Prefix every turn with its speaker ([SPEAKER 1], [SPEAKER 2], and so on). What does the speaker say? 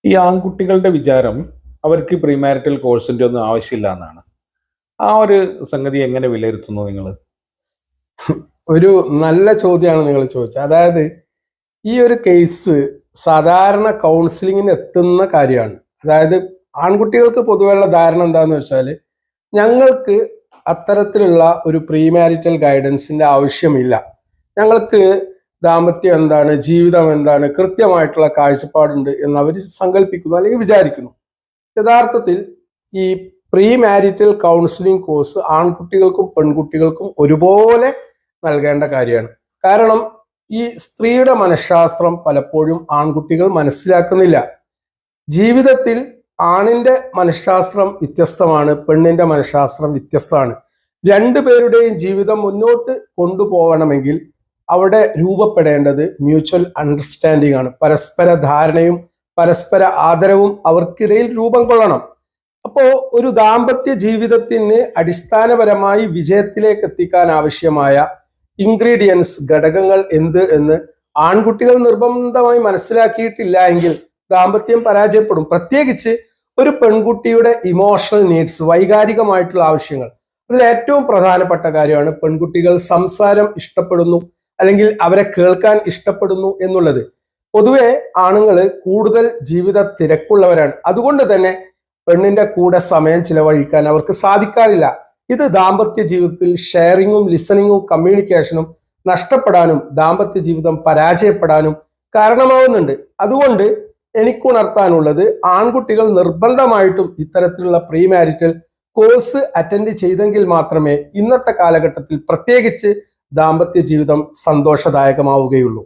[SPEAKER 1] ഈ ആൺകുട്ടികളുടെ വിചാരം അവർക്ക് പ്രീമാരിറ്റൽ കോഴ്സിന്റെ ഒന്നും ആവശ്യമില്ല എന്നാണ്. ആ ഒരു സംഗതി എങ്ങനെ വിലയിരുത്തുന്നു നിങ്ങൾ?
[SPEAKER 2] ഒരു നല്ല ചോദ്യമാണ് നിങ്ങൾ ചോദിച്ചത്. അതായത് ഈ ഒരു കേസ് സാധാരണ കൗൺസിലിങ്ങിന് എത്തുന്ന കാര്യമാണ്. അതായത് ആൺകുട്ടികൾക്ക് പൊതുവെയുള്ള ധാരണ എന്താന്ന് വെച്ചാൽ ഞങ്ങൾക്ക് അത്തരത്തിലുള്ള ഒരു പ്രീമാരിറ്റൽ ഗൈഡൻസിന്റെ ആവശ്യമില്ല, ഞങ്ങൾക്ക് ദാമ്പത്യം എന്താണ്, ജീവിതം എന്താണ്, കൃത്യമായിട്ടുള്ള കാഴ്ചപ്പാടുണ്ട് എന്ന് അവർ സങ്കല്പിക്കുന്നു അല്ലെങ്കിൽ വിചാരിക്കുന്നു. യഥാർത്ഥത്തിൽ ഈ പ്രീ മാരിറ്റൽ കൗൺസിലിംഗ് കോഴ്സ് ആൺകുട്ടികൾക്കും പെൺകുട്ടികൾക്കും ഒരുപോലെ നൽകേണ്ട കാര്യമാണ്. കാരണം ഈ സ്ത്രീയുടെ മനഃശാസ്ത്രം പലപ്പോഴും ആൺകുട്ടികൾ മനസ്സിലാക്കുന്നില്ല. ജീവിതത്തിൽ ആണിന്റെ മനഃശാസ്ത്രം വ്യത്യസ്തമാണ്, പെണ്ണിന്റെ മനഃശാസ്ത്രം വ്യത്യസ്തമാണ്. രണ്ടുപേരുടെയും ജീവിതം മുന്നോട്ട് കൊണ്ടുപോകണമെങ്കിൽ അവിടെ രൂപപ്പെടേണ്ടത് മ്യൂച്വൽ അണ്ടർസ്റ്റാൻഡിംഗ് ആണ്. പരസ്പര ധാരണയും പരസ്പര ആദരവും അവർക്കിടയിൽ രൂപം കൊള്ളണം. അപ്പോ ഒരു ദാമ്പത്യ ജീവിതത്തിന് അടിസ്ഥാനപരമായി വിജയത്തിലേക്ക് എത്തിക്കാൻ ആവശ്യമായ ഇൻഗ്രീഡിയൻസ്, ഘടകങ്ങൾ എന്ത് എന്ന് ആൺകുട്ടികൾ നിർബന്ധമായി മനസ്സിലാക്കിയിട്ടില്ല എങ്കിൽ ദാമ്പത്യം പരാജയപ്പെടും. പ്രത്യേകിച്ച് ഒരു പെൺകുട്ടിയുടെ ഇമോഷണൽ നീഡ്സ്, വൈകാരികമായിട്ടുള്ള ആവശ്യങ്ങൾ. അതിൽ ഏറ്റവും പ്രധാനപ്പെട്ട കാര്യമാണ് പെൺകുട്ടികൾ സംസാരം ഇഷ്ടപ്പെടുന്നു അല്ലെങ്കിൽ അവരെ കേൾക്കാൻ ഇഷ്ടപ്പെടുന്നു എന്നുള്ളത്. പൊതുവെ ആണുങ്ങൾ കൂടുതൽ ജീവിത തിരക്കുള്ളവരാണ്. അതുകൊണ്ട് തന്നെ പെണ്ണിന്റെ കൂടെ സമയം ചിലവഴിക്കാൻ അവർക്ക് സാധിക്കാറില്ല. ഇത് ദാമ്പത്യ ജീവിതത്തിൽ ഷെയറിങ്ങും ലിസണിങ്ങും കമ്മ്യൂണിക്കേഷനും നഷ്ടപ്പെടാനും ദാമ്പത്യ ജീവിതം പരാജയപ്പെടാനും കാരണമാവുന്നുണ്ട്. അതുകൊണ്ട് എനിക്കുണർത്താനുള്ളത്, ആൺകുട്ടികൾ നിർബന്ധമായിട്ടും ഇത്തരത്തിലുള്ള പ്രീ മാരിറ്റൽ കോഴ്സ് അറ്റൻഡ് ചെയ്തെങ്കിൽ മാത്രമേ ഇന്നത്തെ കാലഘട്ടത്തിൽ പ്രത്യേകിച്ച് ദാമ്പത്യ ജീവിതം സന്തോഷദായകമാവുകയുള്ളൂ.